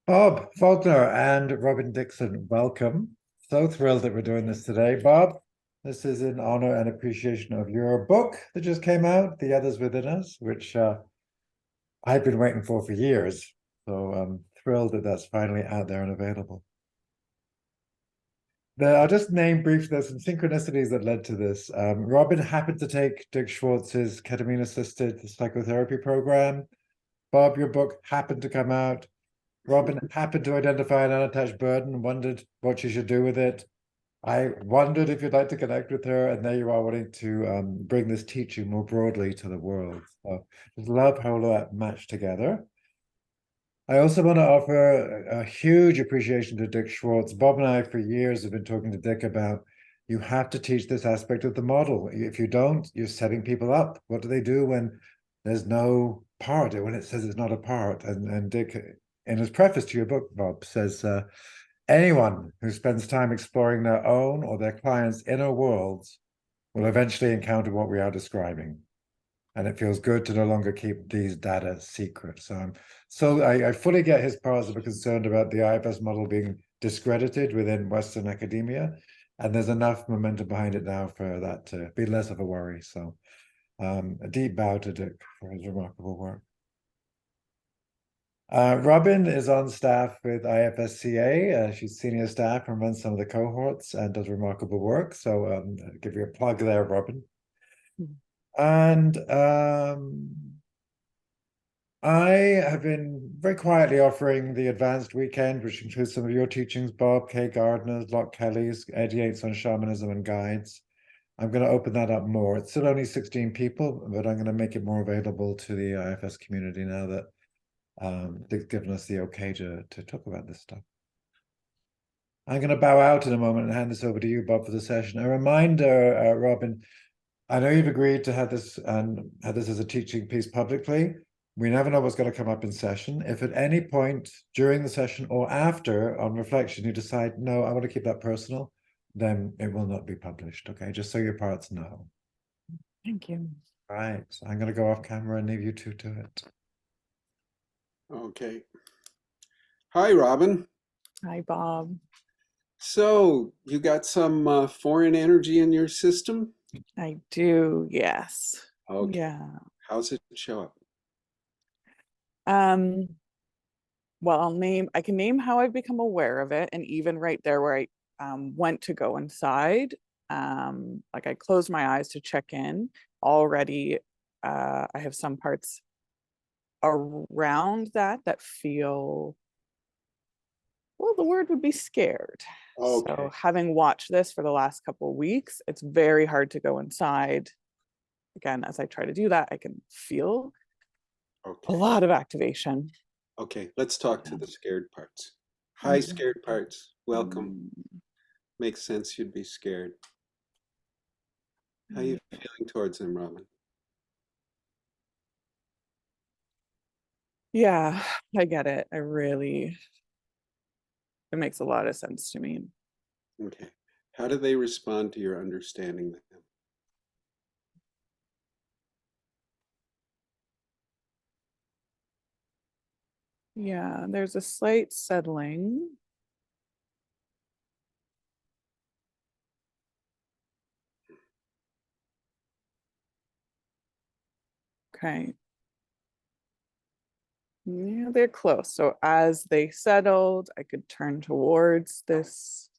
Bob Falconer and Robin Dixon, welcome. So thrilled that we're doing this today. Bob, this is in honor and appreciation of your book that just came out, The Others Within Us, which I've been waiting for years. So I'm thrilled that that's finally out there and available. I'll just name briefly, there's some synchronicities that led to this. Robin happened to take Dick Schwartz's ketamine-assisted psychotherapy program. Bob, your book happened to come out. Robin happened to identify an unattached burden and wondered what she should do with it. I wondered if you'd like to connect with her, and there you are wanting to bring this teaching more broadly to the world. So just love how all that matched together. I also want to offer a huge appreciation to Dick Schwartz. Bob and I, for years, have been talking to Dick about you have to teach this aspect of the model. If you don't, you're setting people up. What do they do when there's no part, when it says it's not a part? And Dick, in his preface to your book, Bob, says anyone who spends time exploring their own or their clients' inner worlds will eventually encounter what we are describing. And it feels good to no longer keep these data secret. So I fully get his part of a concern about the IFS model being discredited within Western academia. And there's enough momentum behind it now for that to be less of a worry. So a deep bow to Dick for his remarkable work. Robin is on staff with IFSCA. She's senior staff and runs some of the cohorts and does remarkable work. So I'll give you a plug there, Robin. And I have been very quietly offering the advanced weekend, which includes some of your teachings, Bob K. Gardner's, Locke Kelly's, Ed Yates on shamanism and guides. I'm going to open that up more. It's still only 16 people, but I'm going to make it more available to the IFS community now that they've given us the okay to talk about this stuff. I'm going to bow out in a moment and hand this over to you, Bob, for the session. A reminder, Robin, I know you've agreed to have this and have this as a teaching piece publicly. We never know what's going to come up in session. If at any point during the session or after, on reflection, you decide, no, I want to keep that personal, then it will not be published. Okay, just so your parts know. Thank you. All right, so I'm going to go off camera and leave you two to it. Okay. Hi, Robin. Hi, Bob. So you got some foreign energy in your system? I do, yes. Okay. Yeah. How's it show up? Um, well, I can name how I've become aware of it, and even right there where I went to go inside, like I closed my eyes to check in. Already, I have some parts around that feel, well, the word would be scared. Okay. So having watched this for the last couple of weeks, it's very hard to go inside. Again, as I try to do that, I can feel a lot of activation. Okay, let's talk to the scared parts. Hi, Mhm. scared parts. Welcome. Makes sense you'd be scared. How you feeling towards them, Robin? Yeah, I get it. It makes a lot of sense to me. Okay. How do they respond to your understanding them? Yeah, there's a slight settling. Okay. Yeah, they're close. So as they settled, I could turn towards this.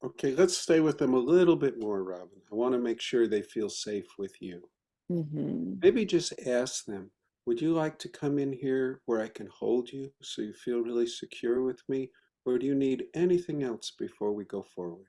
Okay, let's stay with them a little bit more, Robin. I want to make sure they feel safe with you. Mhm. Maybe just ask them, would you like to come in here where I can hold you so you feel really secure with me? Or do you need anything else before we go forward?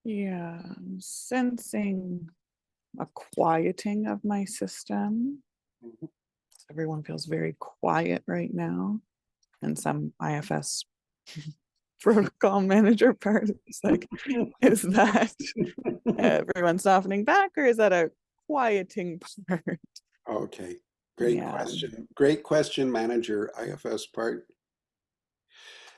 Yeah, I'm sensing a quieting of my system. Mhm. Everyone feels very quiet right now. And some IFS protocol manager part is like, is that everyone softening back, or is that a quieting part? Okay, great Yeah. question. Great question, manager, IFS part.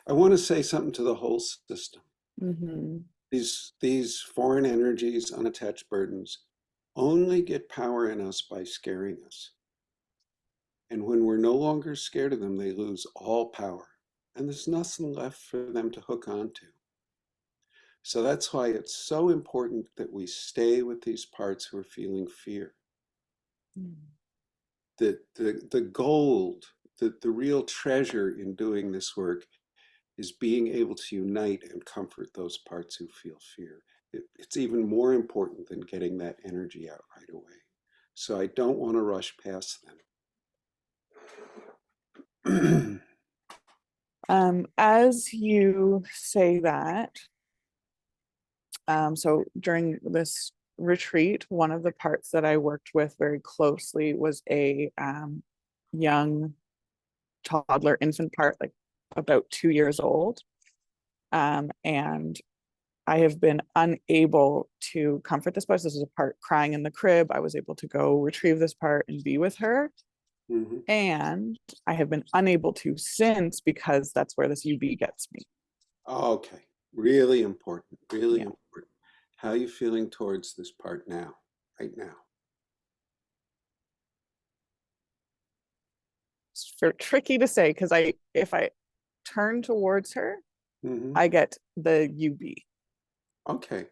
I want to say something to the whole system. Mm-hmm. These foreign energies, unattached burdens, only get power in us by scaring us. And when we're no longer scared of them, they lose all power. And there's nothing left for them to hook onto. So that's why it's so important that we stay with these parts who are feeling fear. The gold, the real treasure in doing this work is being able to unite and comfort those parts who feel fear. It's even more important than getting that energy out right away. So I don't want to rush past them. As you say that, so during this retreat, one of the parts that I worked with very closely was a young toddler infant part, like about 2 years old. And I have been unable to comfort this part. This was a part crying in the crib. I was able to go retrieve this part and be with her. Mhm. And I have been unable to since, because that's where this UB gets me. Okay, really important, really Yeah. important. How are you feeling towards this part now, right now? It's tricky to say because if I turn towards her, Hmm. I get the UB. Okay,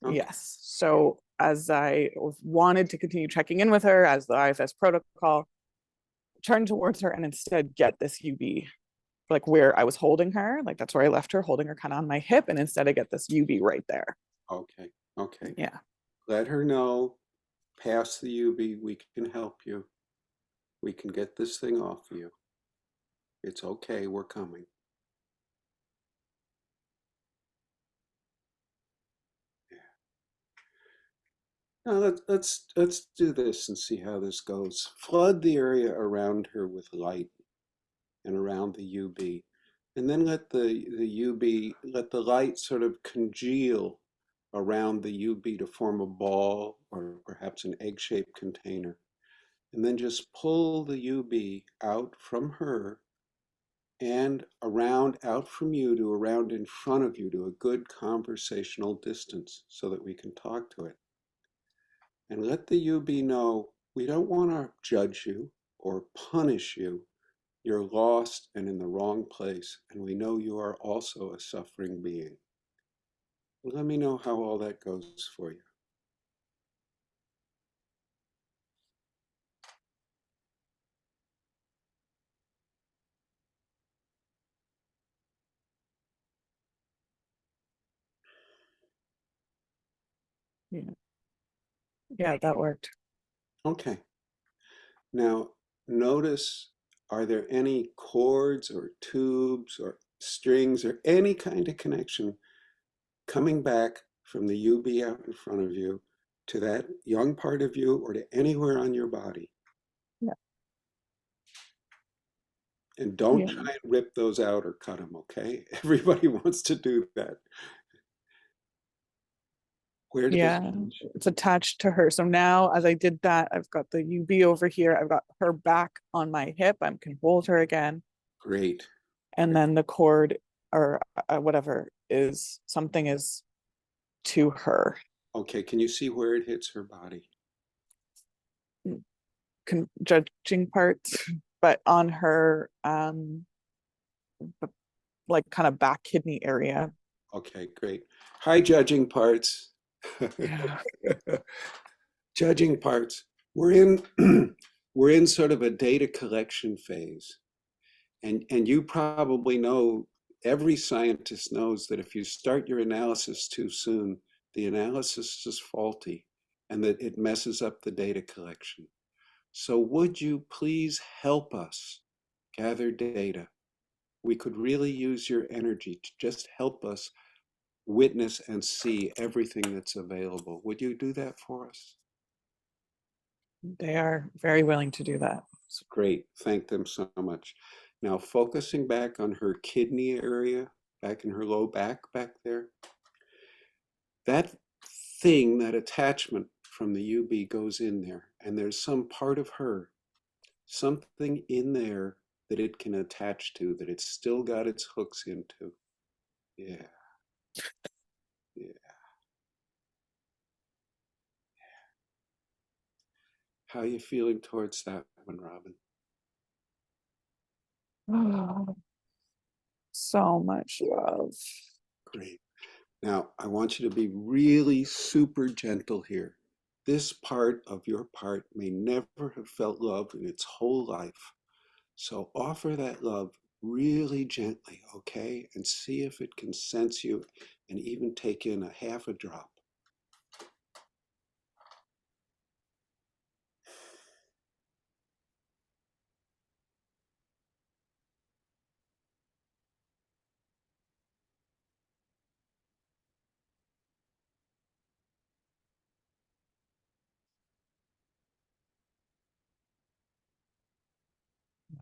okay, Yes. So as I wanted to continue checking in with her as the IFS protocol, turn towards her and instead get this UB, like where I was holding her, like that's where I left her, holding her kind of on my hip, and instead I get this UB right there. okay, okay. Yeah. Let her know, pass the UB, we can help you. We can get this thing off you. It's okay, we're coming. Yeah. Now let's do this and see how this goes. Flood the area around her with light and around the UB. And then let the UB, let the light sort of congeal around the UB to form a ball or perhaps an egg-shaped container. And then just pull the UB out from her and around, out from you to around in front of you to a good conversational distance so that we can talk to it. And let the UB know we don't want to judge you or punish you. You're lost and in the wrong place, and we know you are also a suffering being. Let me know how all that goes for you. Yeah. Yeah, that worked. Okay. Now, notice, are there any cords or tubes or strings or any kind of connection coming back from the UB out in front of you to that young part of you or to anywhere on your body? Yeah. And don't Yeah. try and rip those out or cut them, okay? Everybody wants to do that. Where do they Yeah. It's attached to her. So now as I did that, I've got the UB over here. I've got her back on my hip. I can hold her again. Great. And then the cord or whatever is something is to her. Okay, can you see where it hits her body? Judging parts, but on her like kind of back kidney area. Okay, great. Hi, judging parts. Yeah. Judging parts. We're in we're in sort of a data collection phase. And you probably know, every scientist knows that if you start your analysis too soon, the analysis is faulty and that it messes up the data collection. So would you please help us gather data? We could really use your energy to just help us witness and see everything that's available. Would you do that for us? They are very willing to do that. Great. Thank them so much. Now, focusing back on her kidney area, back in her low back there, that thing, that attachment from the UB goes in there, and there's some part of her, something in there that it can attach to, that it's still got its hooks into. Yeah. Yeah. How are you feeling towards that one, Robin? Oh, so much love. Great. Now, I want you to be really super gentle here. This part of your part may never have felt love in its whole life. So offer that love really gently, okay? And see if it can sense you and even take in a half a drop.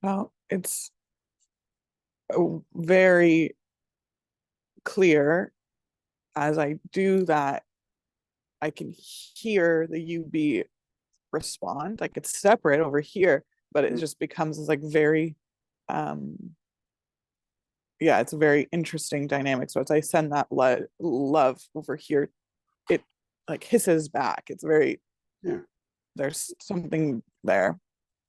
Well, it's very clear as I do that, I can hear the UB respond. Like it's separate over here, but it just becomes like very, yeah, it's a very interesting dynamic. So as I send that love over here, it like hisses back. It's very, Yeah, there's something there.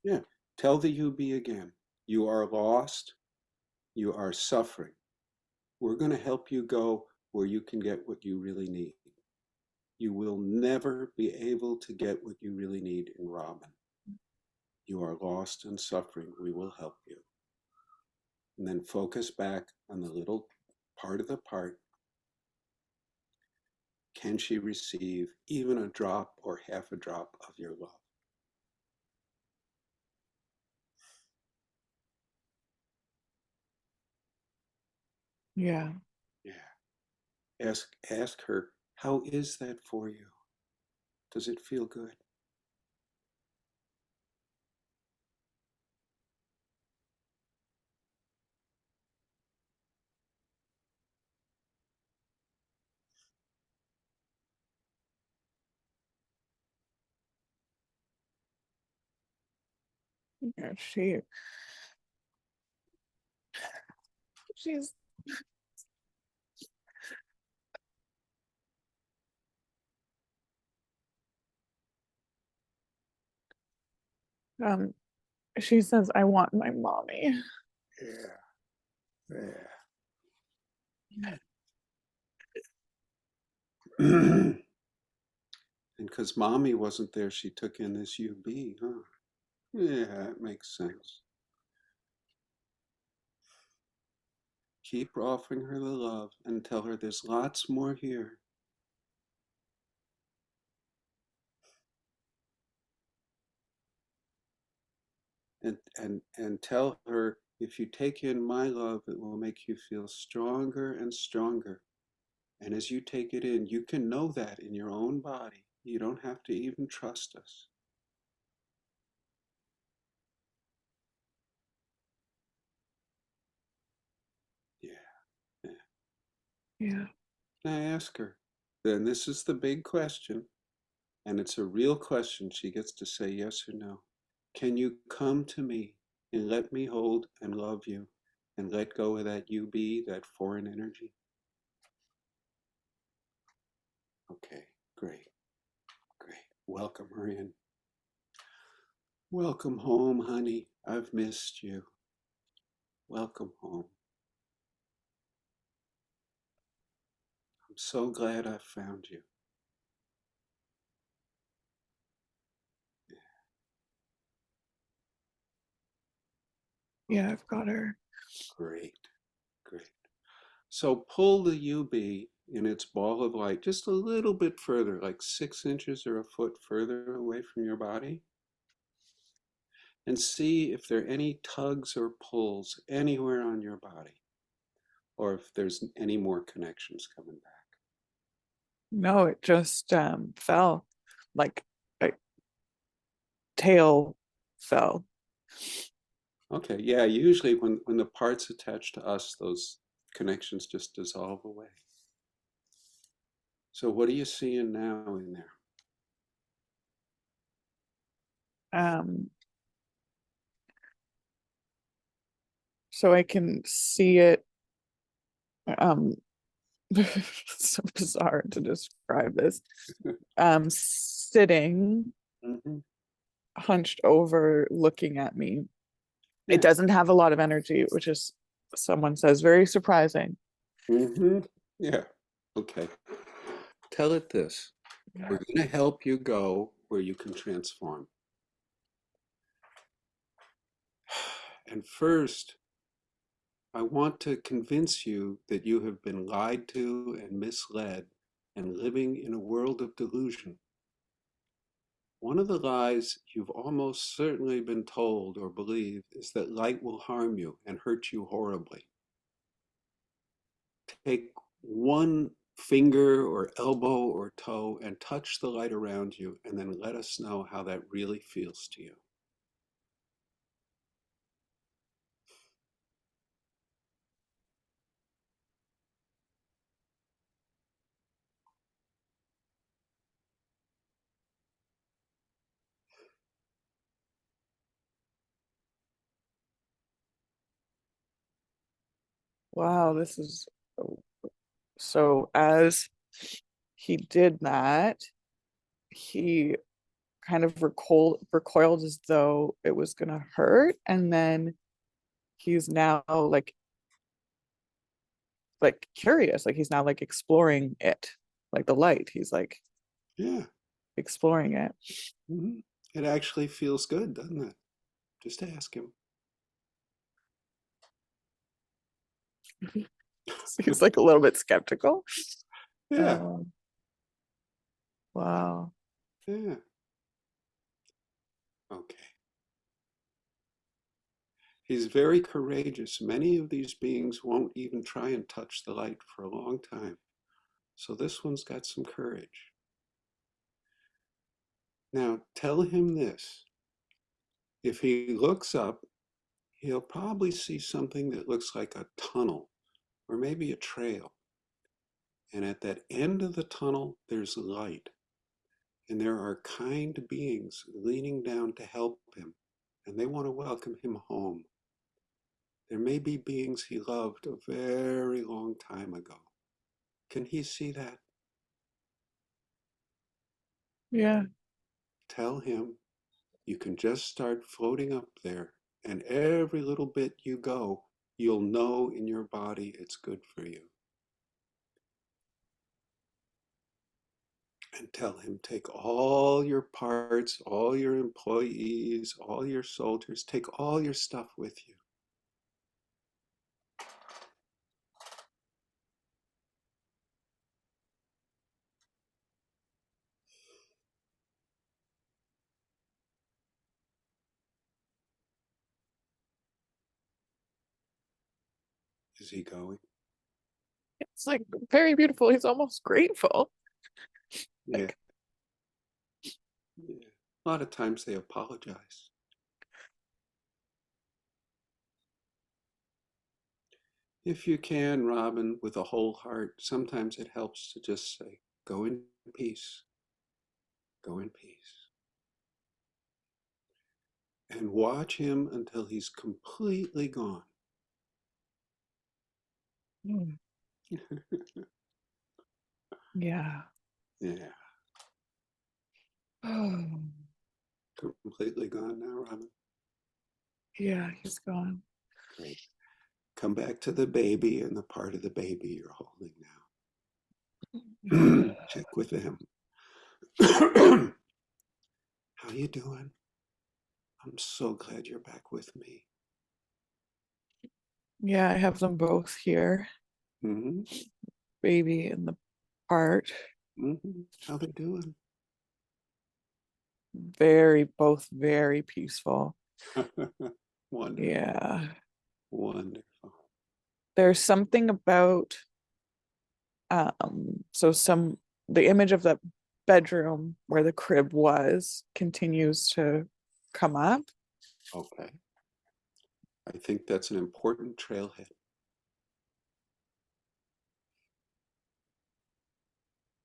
yeah. Tell the UB again. You are lost. You are suffering. We're going to help you go where you can get what you really need. You will never be able to get what you really need in Robin. You are lost and suffering. We will help you. And then focus back on the little part of the part. Can she receive even a drop or half a drop of your love? Yeah. Yeah. Ask her, how is that for you? Does it feel good? Yeah, she's she says, I want my mommy. Yeah. Yeah. And because mommy wasn't there, she took in this UB, huh? Yeah, it makes sense. Keep offering her the love and tell her there's lots more here. And tell her if you take in my love, it will make you feel stronger and stronger. And as you take it in, you can know that in your own body. You don't have to even trust us. Yeah. Yeah. Yeah. Now ask her. Then this is the big question, and it's a real question. She gets to say yes or no. Can you come to me and let me hold and love you and let go of that UB, that foreign energy? Okay, great, great. Welcome her in. Welcome home, honey. I've missed you. Welcome home. I'm so glad I found you. Yeah, I've got her. Great, great. So pull the UB in its ball of light just a little bit further, like 6 inches or a foot further away from your body, and see if there are any tugs or pulls anywhere on your body, or if there's any more connections coming back. No, it just fell. Like I tail fell. Okay, yeah, usually when the part's attached to us, those connections just dissolve away. So what are you seeing now in there? So I can see it. It's so bizarre to describe this. Sitting Hmm. hunched over, looking at me. Yeah. It doesn't have a lot of energy, which is, someone says, very surprising. Hmm. Yeah. Okay. Tell it this. We're going to help you go where you can transform. And first, I want to convince you that you have been lied to and misled and living in a world of delusion. One of the lies you've almost certainly been told or believe is that light will harm you and hurt you horribly. Take one finger or elbow or toe and touch the light around you, and then let us know how that really feels to you. Wow, this is so. As he did that, he kind of recoiled as though it was gonna hurt, and then he's now like curious, like he's now like exploring it, like the light. He's like Yeah. exploring it. Hmm. It actually feels good, doesn't it? Just ask him. So he's like a little bit skeptical. Yeah. Um, wow. Yeah. Okay. He's very courageous. Many of these beings won't even try and touch the light for a long time. So this one's got some courage. Now tell him this. If he looks up, he'll probably see something that looks like a tunnel or maybe a trail. And at that end of the tunnel, there's light. And there are kind beings leaning down to help him. And they want to welcome him home. There may be beings he loved a very long time ago. Can he see that? Yeah. Tell him you can just start floating up there, and every little bit you go, you'll know in your body it's good for you. And tell him, take all your parts, all your employees, all your soldiers, take all your stuff with you. Is he going? It's like very beautiful. He's almost grateful. Yeah. Like, Yeah. A lot of times they apologize. If you can, Robin, with a whole heart, sometimes it helps to just say, go in peace, go in peace. And watch him until he's completely gone. mm, yeah. Yeah, Oh, completely gone now, Robin. yeah, he's gone. Great. Come back to the baby and the part of the baby you're holding now. Check with him. How you doing? I'm so glad you're back with me. Yeah, I have them both here. Mm-hmm. Baby and the part. Mm-hmm. How they doing? Both very peaceful. Wonderful. Yeah. Wonderful. There's something about so the image of the bedroom where the crib was continues to come up. Okay. I think that's an important trailhead.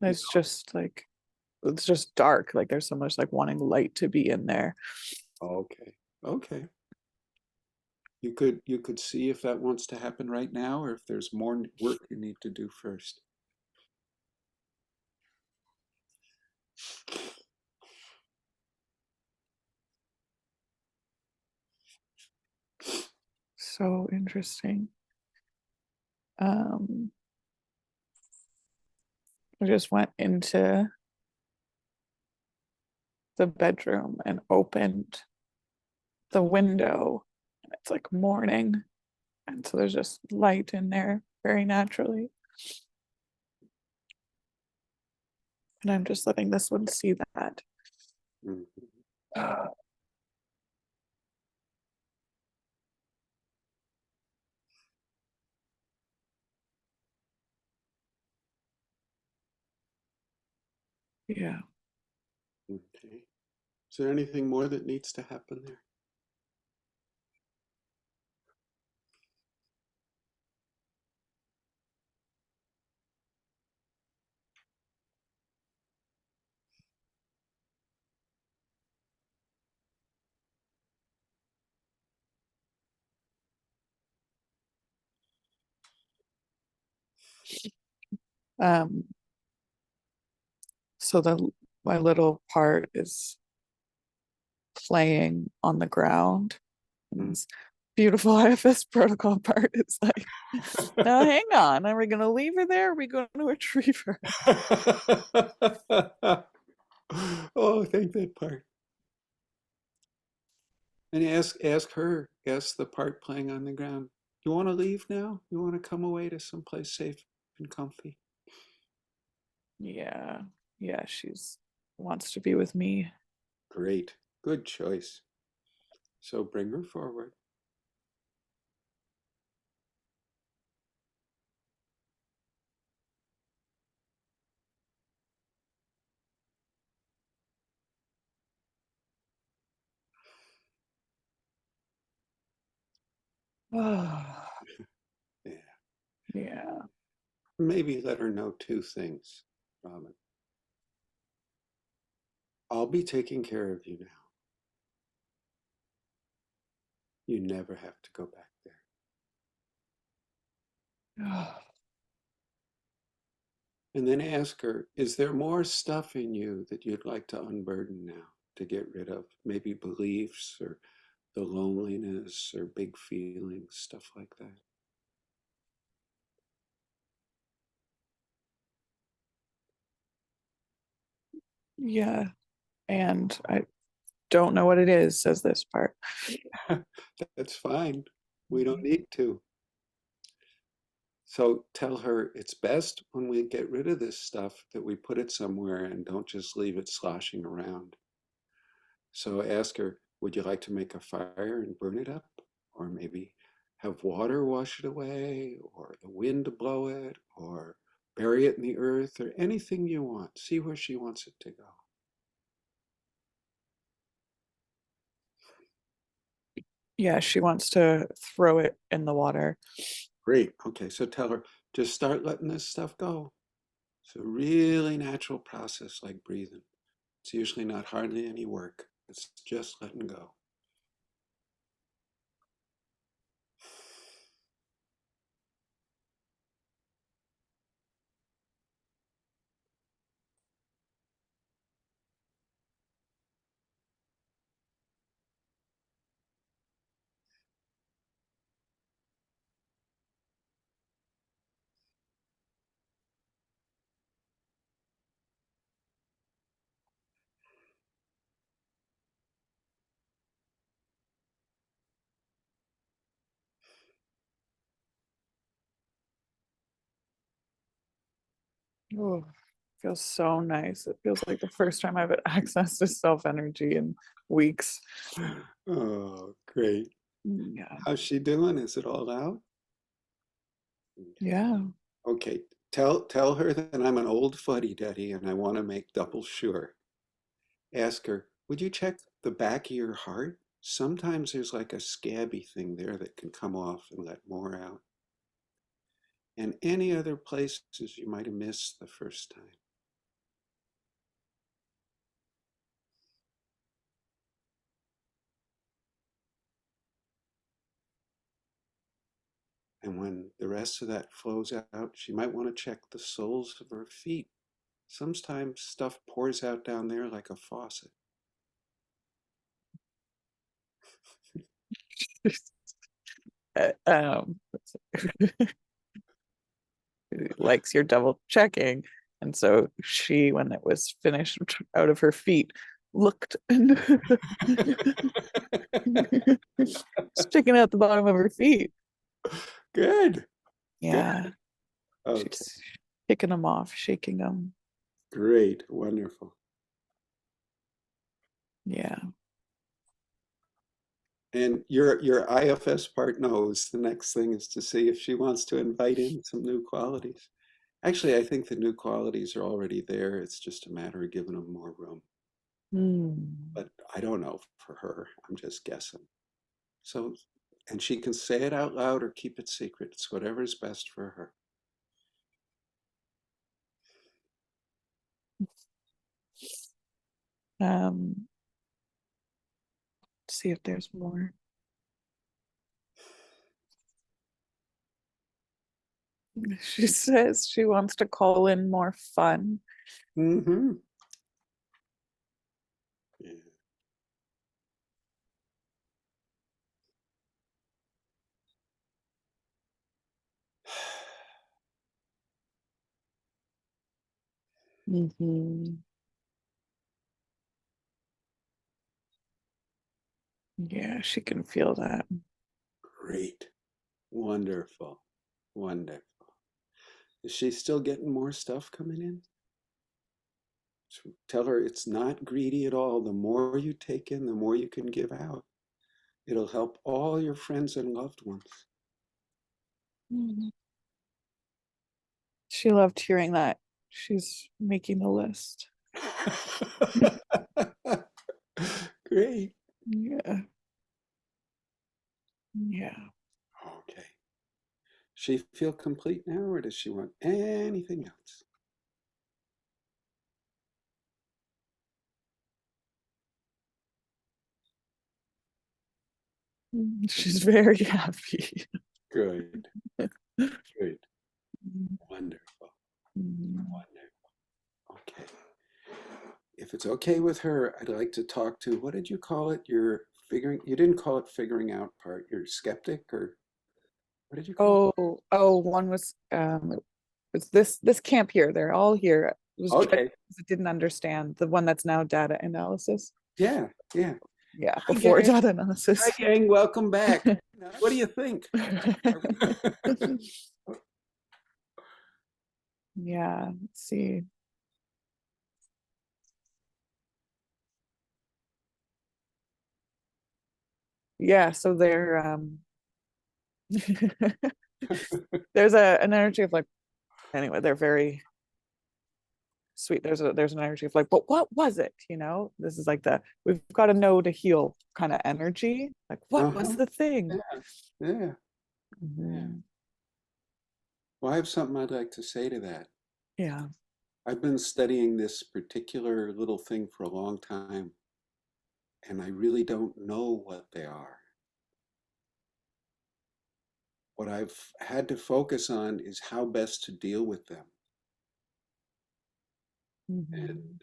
It's just like, it's just dark. Like there's so much like wanting light to be in there. Okay. Okay. You could see if that wants to happen right now or if there's more work you need to do first. So interesting. Um, I just went into the bedroom and opened the window, and it's like morning. And so there's just light in there very naturally. And I'm just letting this one see that. Mhm. Yeah. Okay. Is there anything more that needs to happen there? Um, so the my little part is playing on the ground. And Mm. this beautiful IFS protocol part is like, now hang on, are we gonna leave her there? Or are we going to retrieve her? Oh, thank that part. And ask the part playing on the ground, you want to leave now? You want to come away to someplace safe and comfy? Yeah, yeah, she's wants to be with me. Great. Good choice. So bring her forward. Oh, Yeah. yeah. Maybe let her know two things, Robin. I'll be taking care of you now. You never have to go back there. And then ask her, is there more stuff in you that you'd like to unburden now, to get rid of? Maybe beliefs or the loneliness or big feelings, stuff like that. Yeah, and I don't know what it is, says this part. That's fine. We don't need to. So tell her it's best when we get rid of this stuff that we put it somewhere and don't just leave it sloshing around. So ask her, would you like to make a fire and burn it up? Or maybe have water wash it away, or the wind blow it, or bury it in the earth, or anything you want. See where she wants it to go. Yeah, she wants to throw it in the water. Great. Okay, so tell her, just start letting this stuff go. It's a really natural process like breathing. It's usually not hardly any work. It's just letting go. Oh, feels so nice. It feels like the first time I've had access to self energy in weeks. Oh, great. Yeah. How's she doing? Is it all out? Yeah. Okay, tell her that I'm an old fuddy-duddy and I want to make double sure. Ask her, would you check the back of your heart, sometimes there's like a scabby thing there that can come off and let more out. And any other places you might have missed the first time. And when the rest of that flows out, she might want to check the soles of her feet. Sometimes stuff pours out down there like a faucet. um, likes your double checking. And so she, when it was finished out of her feet, looked and sticking out the bottom of her feet. Good. Yeah. Okay. She's kicking them off, shaking them. Great. Wonderful. Yeah. And your IFS part knows the next thing is to see if she wants to invite in some new qualities. Actually, I think the new qualities are already there. It's just a matter of giving them more room. But I don't know for her. I'm just guessing. So, and she can say it out loud or keep it secret. It's whatever is best for her. See if there's more. She says she wants to call in more fun. Mm-hmm. Yeah. Yeah, she can feel that. Great. Wonderful. Wonderful. Is she still getting more stuff coming in? So tell her it's not greedy at all. The more you take in, the more you can give out. It'll help all your friends and loved ones. She loved hearing that. She's making the list. Great. Yeah. Yeah. Okay. She feel complete now, or does she want anything else? She's very happy. Good. Good. Wonderful. Wonderful. Okay. If it's okay with her, I'd like to talk to, what did you call it? Your figuring, you didn't call it figuring out part. You're skeptic, or what did you call One was it's this camp here. They're all here. It was it? Okay. because it didn't understand the one that's now data analysis. Yeah. Yeah. Yeah, Hi, before gang. data analysis. Hi, gang. Welcome back. What do you think? Yeah, let's see. Yeah, so there's an energy of like, anyway, they're very sweet. There's an energy of like, but what was it? This is like we've got to know to heal kind of energy. Like, what was Uh-huh. the thing? Yeah. Yeah. Yeah. Well, I have something I'd like to say to that. Yeah. I've been studying this particular little thing for a long time, and I really don't know what they are. What I've had to focus on is how best to deal with them. And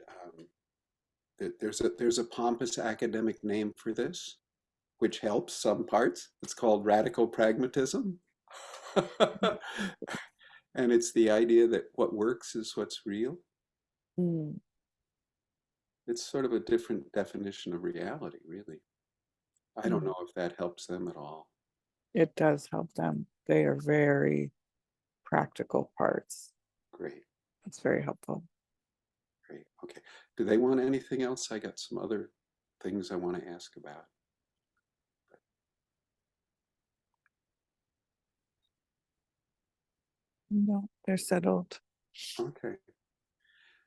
there's a pompous academic name for this, which helps some parts. It's called radical pragmatism. And it's the idea that what works is what's real. It's sort of a different definition of reality, really. I don't know if that helps them at all. It does help them. They are very practical parts. Great, It's very helpful. great. Okay. Do they want anything else? I got some other things I want to ask about. No, they're settled. Okay.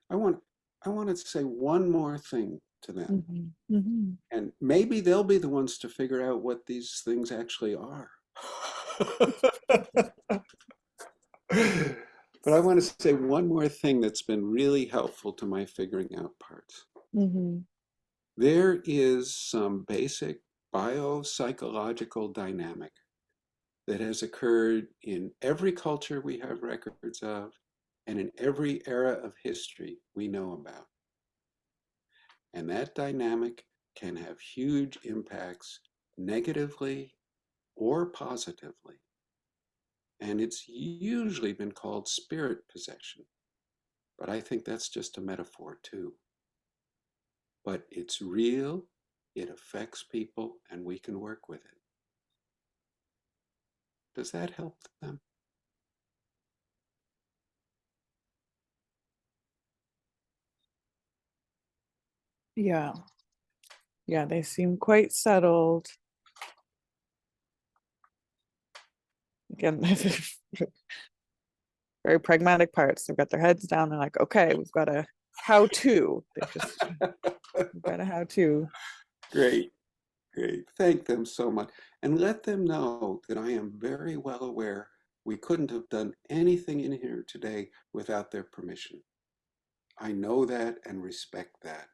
I want I want to say one more thing to them. Mm-hmm. Mm-hmm. And maybe they'll be the ones to figure out what these things actually are. But I want to say one more thing that's been really helpful to my figuring out parts. Mm-hmm. There is some basic biopsychological dynamic that has occurred in every culture we have records of and in every era of history we know about. And that dynamic can have huge impacts negatively or positively. And it's usually been called spirit possession. But I think that's just a metaphor too. But it's real, it affects people, and we can work with it. Does that help them? Yeah. Yeah, they seem quite settled. Again, very pragmatic parts. They've got their heads down. They're like, okay, we've got a how-to. We've got a how-to. Great, great. Thank them so much. And let them know that I am very well aware we couldn't have done anything in here today without their permission. I know that and respect that,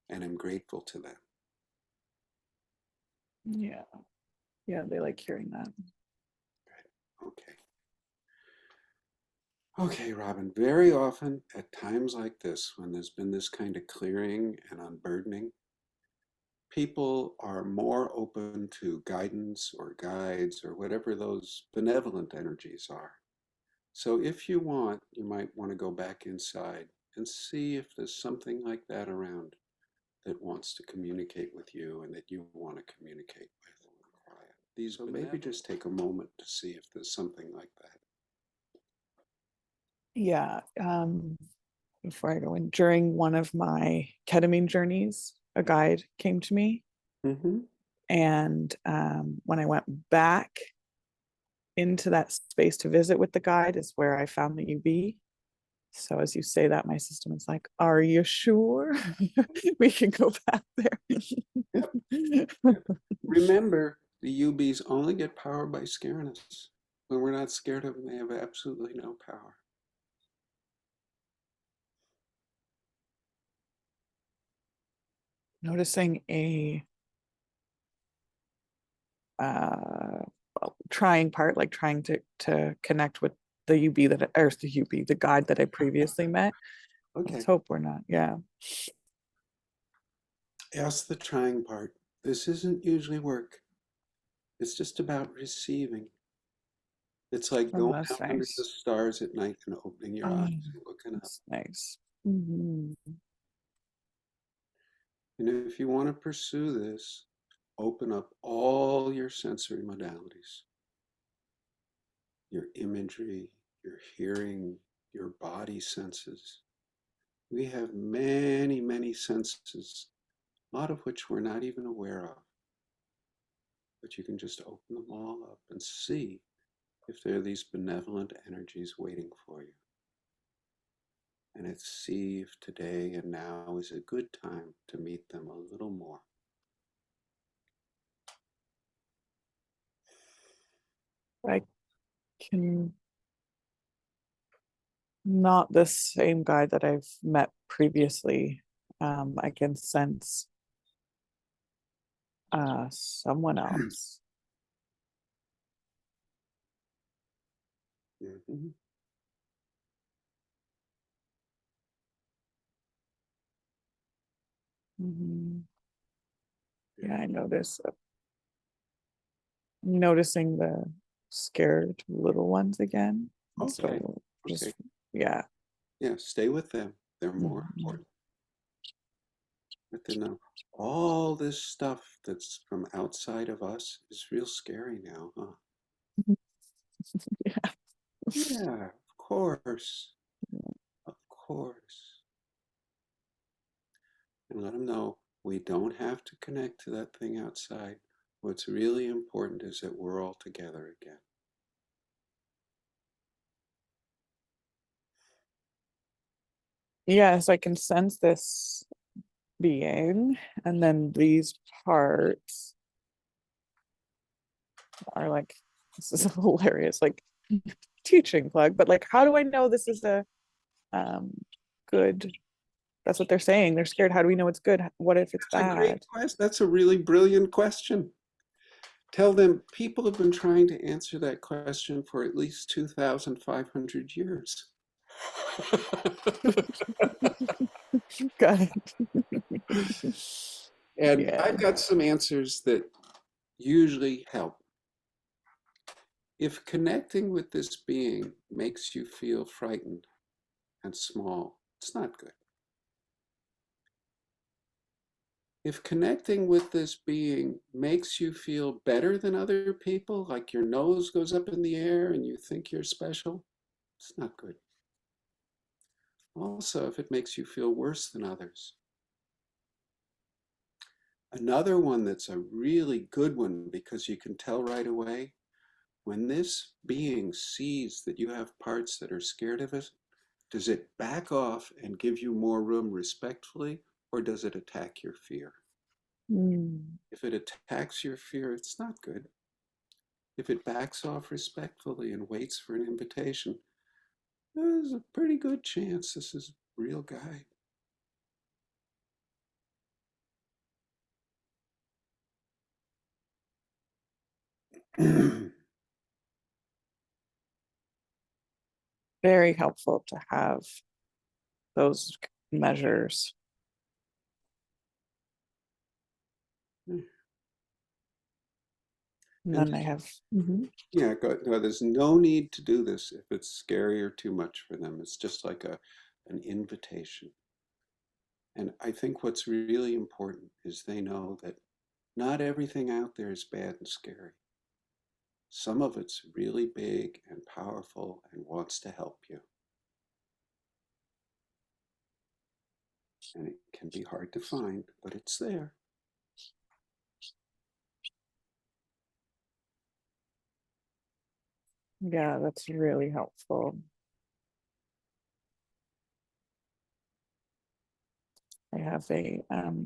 and am grateful to them. Yeah. Yeah, they like hearing that. Okay. Okay, Robin, very often at times like this, when there's been this kind of clearing and unburdening, people are more open to guidance or guides or whatever those benevolent energies are. So if you want, you might want to go back inside and see if there's something like that around that wants to communicate with you and that you want to communicate with. These, so maybe just take a moment to see if there's something like that. Yeah. Before I go in, during one of my ketamine journeys, a guide came to me. Mm-hmm. And when I went back into that space to visit with the guide is where I found the UB. So as you say that, my system is like, are you sure we can go back there? Remember, the UBs only get power by scaring us. When we're not scared of them, they have absolutely no power. Noticing a trying part, like trying to connect with the UB that, or the UB, the guide that I previously met. Okay. Let's hope we're not. Yeah. Ask the trying part. This isn't usually work. It's just about receiving. It's like Oh, going that's out under the nice. stars at night and opening your eyes and looking up. That's nice. Mm-hmm. And if you want to pursue this, open up all your sensory modalities, your imagery, your hearing, your body senses. We have many, many senses, a lot of which we're not even aware of. But you can just open them all up and see if there are these benevolent energies waiting for you. And it's see if today and now is a good time to meet them a little more. I can not the same guy that I've met previously. I can sense someone else. Mm-hmm. Mhm. Yeah, I notice. I'm noticing the scared little ones again. And Okay. so just, Okay. yeah. Yeah, stay with them. They're more Mhm. important. Let them know all this stuff that's from outside of us is real scary now, huh? Yeah. Yeah, of course. Of course. And let them know we don't have to connect to that thing outside. What's really important is that we're all together again. Yes, I can sense this being, and then these parts are like, this is hilarious, like teaching plug, but like, how do I know this is a good, that's what they're saying, they're scared, how do we know it's good, what if it's That's a great bad? question. That's a really brilliant question. Tell them people have been trying to answer that question for at least 2,500 years. Got it. And Yeah. I've got some answers that usually help. If connecting with this being makes you feel frightened and small, it's not good. If connecting with this being makes you feel better than other people, like your nose goes up in the air and you think you're special, it's not good. Also, if it makes you feel worse than others. Another one that's a really good one because you can tell right away, when this being sees that you have parts that are scared of it, does it back off and give you more room respectfully, or does it attack your fear? If it attacks your fear, it's not good. If it backs off respectfully and waits for an invitation, there's a pretty good chance this is a real guy. Very helpful to have those measures. And then I have, Yeah, no, there's no need to do this if it's scary or too much for them. It's just like an invitation. And I think what's really important is they know that not everything out there is bad and scary. Some of it's really big and powerful and wants to help you. And it can be hard to find, but it's there. yeah, that's really helpful. I have a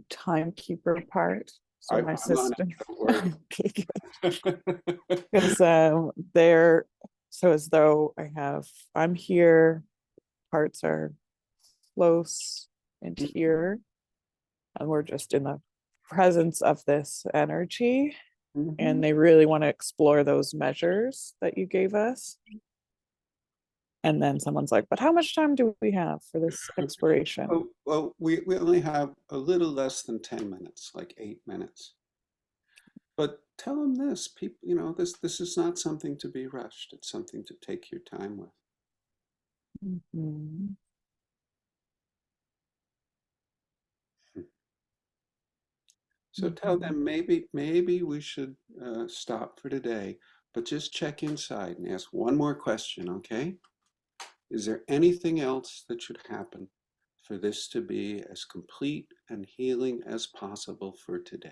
timekeeper part. So my I'm on system, it, don't worry. because they're, so as though I'm here, parts are close and here, and we're just in the presence of this energy, and they really want to explore those measures that you gave us. And then someone's like, but how much time do we have for this exploration? Well, we only have a little less than 10 minutes, like 8 minutes. But tell them this, people, this is not something to be rushed. It's something to take your time with. So tell them maybe we should stop for today, but just check inside and ask one more question, okay? Is there anything else that should happen for this to be as complete and healing as possible for today?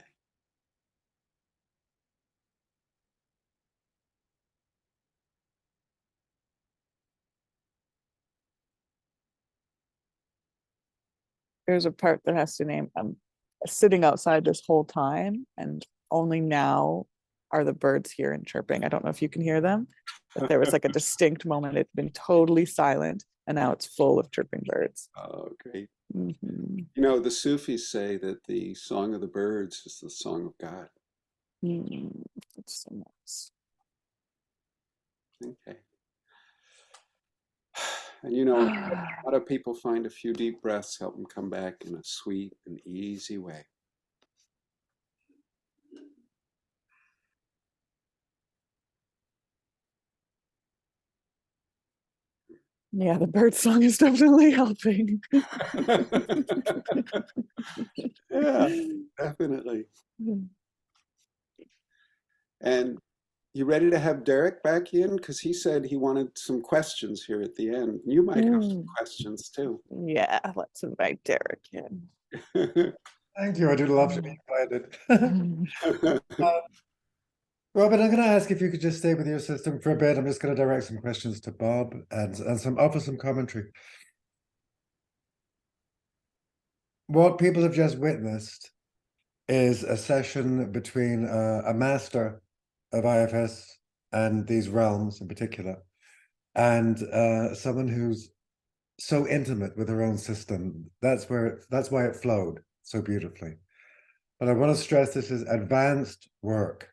There's a part that has to name, I'm sitting outside this whole time, and only now are the birds here and chirping. I don't know if you can hear them, but there was like a distinct moment. It's been totally silent, and now it's full of chirping birds. Oh, great. The Sufis say that the song of the birds is the song of God. It's so nice. Okay. And a lot of people find a few deep breaths help them come back in a sweet and easy way. Yeah, the bird song is definitely helping. Yeah, definitely. And you ready to have Derek back in? Because he said he wanted some questions here at the end. You might have some questions too. Yeah, let's invite Derek in. Thank you. I do love to be invited. Robin, I'm going to ask if you could just stay with your system for a bit. I'm just going to direct some questions to Bob and offer some commentary. what people have just witnessed is a session between a master of IFS and these realms in particular, and someone who's so intimate with her own system. That's why it flowed so beautifully. But I want to stress this is advanced work.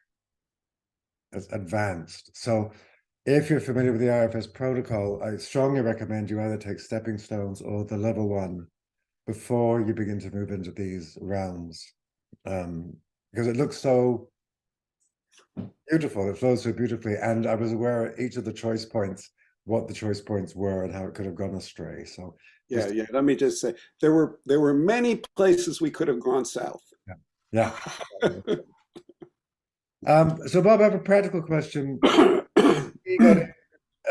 It's advanced. So if you're familiar with the IFS protocol, I strongly recommend you either take stepping stones or the level 1 before you begin to move into these realms. Because it looks so beautiful, it flows so beautifully. And I was aware at each of the choice points, what the choice points were and how it could have gone astray. So Yeah, yeah. Let me just say there were many places we could have gone south. yeah. So Bob, I have a practical question. You got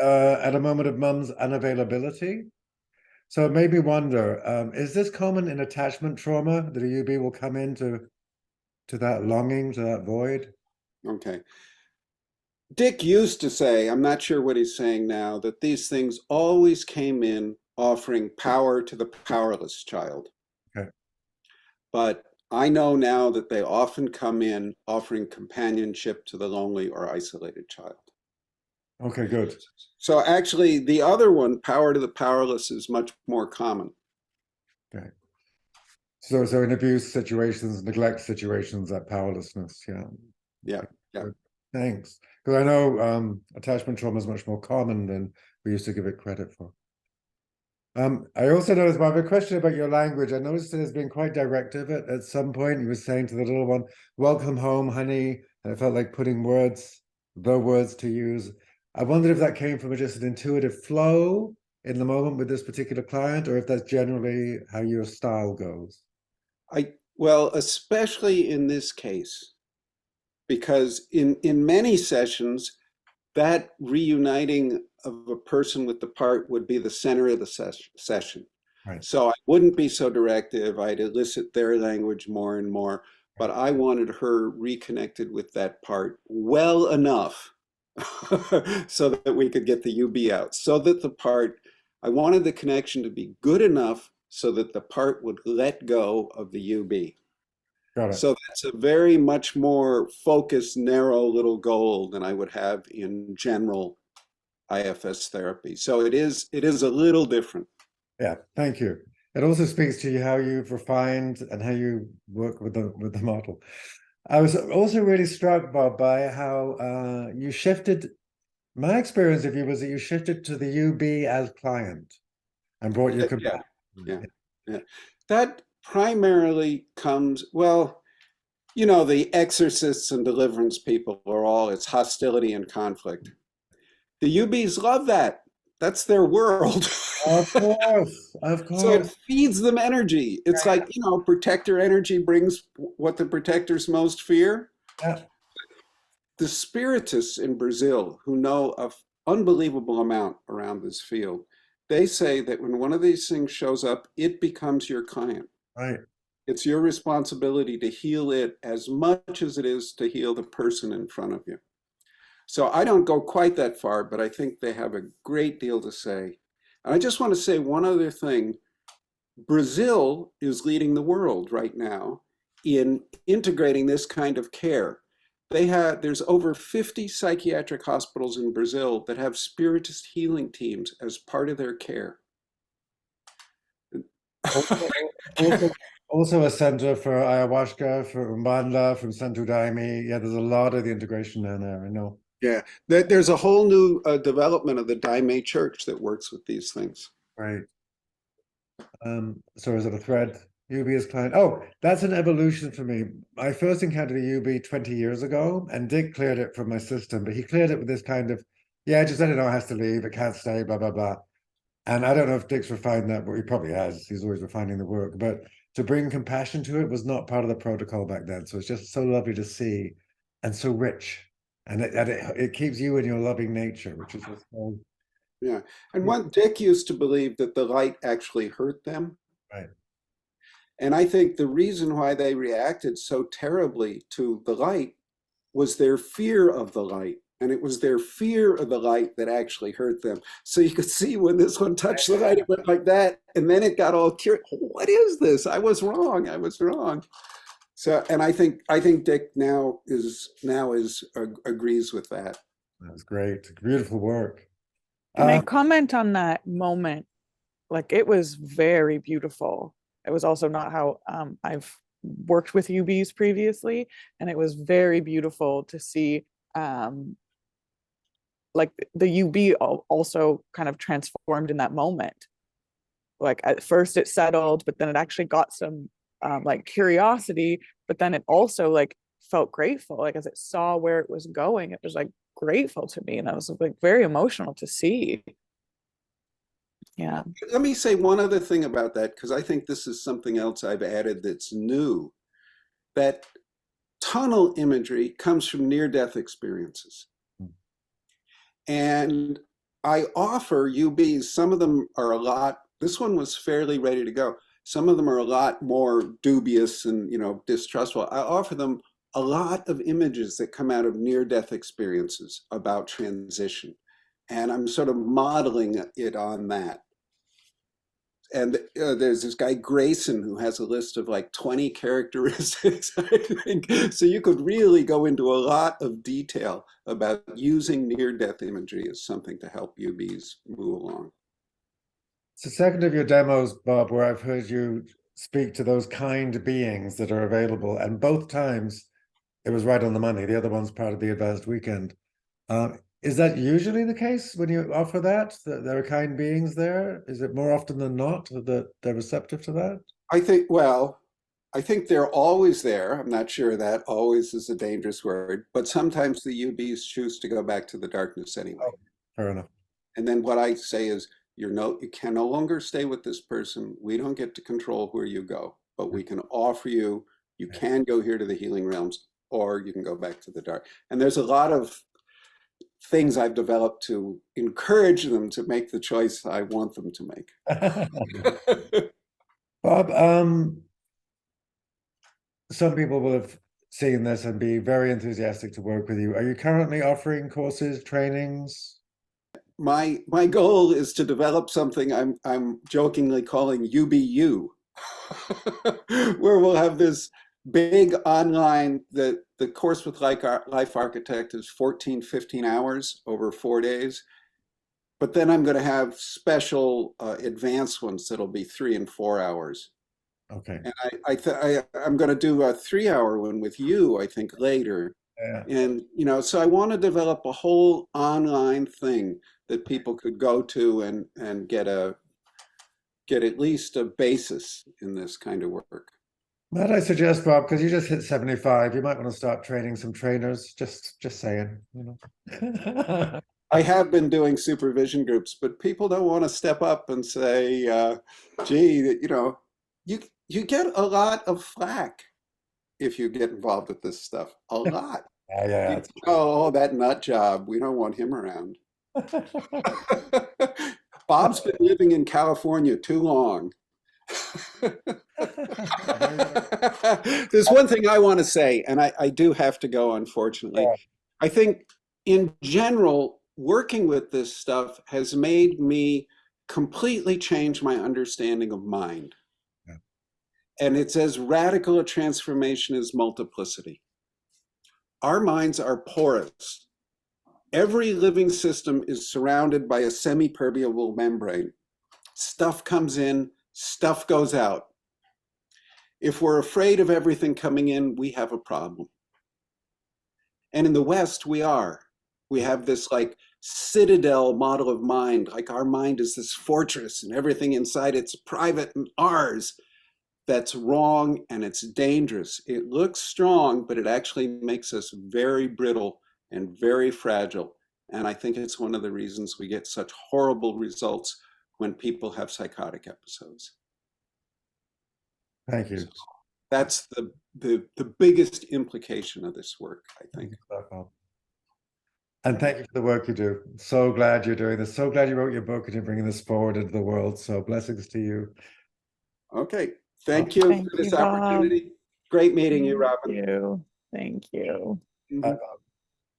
at a moment of mum's unavailability. So it made me wonder, is this common in attachment trauma that a UB will come into to that longing, to that void? Okay. Dick used to say, I'm not sure what he's saying now, that these things always came in offering power to the powerless child. Okay. But I know now that they often come in offering companionship to the lonely or isolated child. Okay, good. So actually, the other one, power to the powerless, is much more common. Okay. So in abuse situations, neglect situations, that powerlessness, yeah. Yeah, yeah. Good. Thanks. Because I know attachment trauma is much more common than we used to give it credit for. I also noticed, Bob, a question about your language. I noticed it has been quite directive at some point. You were saying to the little one, welcome home, honey. And it felt like putting the words to use. I wondered if that came from just an intuitive flow in the moment with this particular client, or if that's generally how your style goes. Well, especially in this case, because in many sessions, that reuniting of a person with the part would be the center of the session. Right. So I wouldn't be so directive. I'd elicit their language more and more, but I wanted her reconnected with that part well enough so that we could get the UB out. So that I wanted the connection to be good enough so that the part would let go of the UB. Got it. So that's a very much more focused, narrow little goal than I would have in general IFS therapy. So it is a little different. Yeah, thank you. It also speaks to how you've refined and how you work with the model. I was also really struck, Bob, by how you shifted. My experience of you was that you shifted to the UB as client and brought your Yeah, companion. yeah. That primarily comes, well, you know, the exorcists and deliverance people are all, it's hostility and conflict. The UBs love that. That's their world. Of course, of So it course. feeds them energy. It's like, you know, protector energy brings what the protectors most fear. Yeah, The spiritists in Brazil, who know an unbelievable amount around this field, they say that when one of these things shows up, it becomes your client. right. It's your responsibility to heal it as much as it is to heal the person in front of you. So I don't go quite that far, but I think they have a great deal to say. And I just want to say one other thing. Brazil is leading the world right now in integrating this kind of care. There's over 50 psychiatric hospitals in Brazil that have spiritist healing teams as part of their care. Also, also a center for ayahuasca, for Umbanda, from Santo Daime. Yeah, there's a lot of the integration down there. I know. Yeah, there's a whole new development of the Daime Church that works with these things. Right. So is it a thread? UB as client. Oh, that's an evolution for me. I first encountered a UB 20 years ago, and Dick cleared it from my system, but he cleared it with this kind of, yeah, just let it know it has to leave, it can't stay, blah, blah, blah. And I don't know if Dick's refined that, but he probably has. He's always refining the work. But to bring compassion to it was not part of the protocol back then. So it's just so lovely to see and so rich. And it keeps you in your loving nature, which is just so. Yeah. And one Dick used to believe that the light actually hurt them. Right. And I think the reason why they reacted so terribly to the light was their fear of the light. And it was their fear of the light that actually hurt them. So you could see when this one touched the light, it went like that. And then it got all curious. What is this? I was wrong. I was wrong. So, and I think Dick now agrees with that. That was great. Beautiful work. Can I comment on that moment? Like, it was very beautiful. It was also not how I've worked with UBs previously, and it was very beautiful to see like the UB also kind of transformed in that moment. Like, at first it settled, but then it actually got some like curiosity, but then it also like felt grateful. Like, as it saw where it was going, it was like grateful to me, and I was like very emotional to see. Yeah. Let me say one other thing about that, because I think this is something else I've added that's new. That tunnel imagery comes from near-death experiences. And I offer UBs, some of them are a lot, this one was fairly ready to go. Some of them are a lot more dubious and, distrustful. I offer them a lot of images that come out of near-death experiences about transition. And I'm sort of modeling it on that. And there's this guy Grayson who has a list of like 20 characteristics, I think. So you could really go into a lot of detail about using near-death imagery as something to help UBs move along. It's the second of your demos, Bob, where I've heard you speak to those kind beings that are available, and both times it was right on the money. The other one's part of the advanced weekend. Is that usually the case when you offer that there are kind beings there? Is it more often than not that they're receptive to that? I think they're always there. I'm not sure that always is a dangerous word, but sometimes the UBs choose to go back to the darkness anyway. Oh, fair enough. And then what I say is, you can no longer stay with this person. We don't get to control where you go, but we can offer you can go here to the healing realms, or you can go back to the dark. And there's a lot of things I've developed to encourage them to make the choice I want them to make. Bob, some people will have seen this and be very enthusiastic to work with you. Are you currently offering courses, trainings? My goal is to develop something I'm jokingly calling UBU, where we'll have this big online, the course with Life Architect is 14, 15 hours over 4 days. But then I'm going to have special advanced ones that'll be 3 and 4 hours. Okay. And I'm going to do a 3-hour one with you, I think, later. Yeah. And, so I want to develop a whole online thing that people could go to and get at least a basis in this kind of work. Might I suggest, Bob, because you just hit 75, you might want to start training some trainers. Just saying, I have been doing supervision groups, but people don't want to step up and say, gee, you get a lot of flack if you get involved with this stuff. A lot. Yeah. Oh, that nut job. We don't want him around. Bob's been living in California too long. There's one thing I want to say, and I do have to go, unfortunately. Yeah. I think in general, working with this stuff has made me completely change my understanding of mind. Yeah. And it's as radical a transformation as multiplicity. Our minds are porous. Every living system is surrounded by a semi-permeable membrane. Stuff comes in, stuff goes out. If we're afraid of everything coming in, we have a problem. And in the West, we are. We have this like citadel model of mind, like our mind is this fortress and everything inside it's private and ours. That's wrong and it's dangerous. It looks strong, but it actually makes us very brittle and very fragile. And I think it's one of the reasons we get such horrible results when people have psychotic episodes. Thank you. So that's the biggest implication of this work, I think. And thank you for the work you do. So glad you're doing this. So glad you wrote your book and you're bringing this forward into the world. So blessings to you. Okay. Thank you for this opportunity. Great meeting you, Robin. Thank you.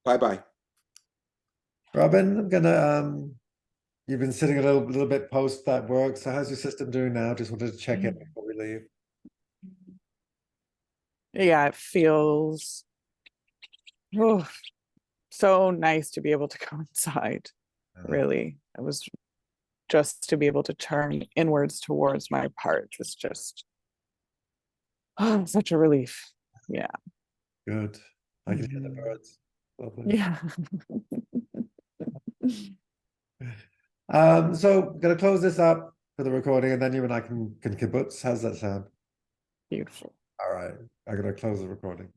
Bye-bye. Robin, I'm gonna you've been sitting a little bit post that work. So how's your system doing now? Just wanted to check in before we leave. Yeah, it feels oh, so nice to be able to go inside. Really, it was just to be able to turn inwards towards my part was just such a relief. Yeah. Good. I can hear the Mhm. birds. Lovely. Yeah. So gonna close this up for the recording, and then you and I can kibbutz. How's that sound? Beautiful. All right, I'm gonna close the recording.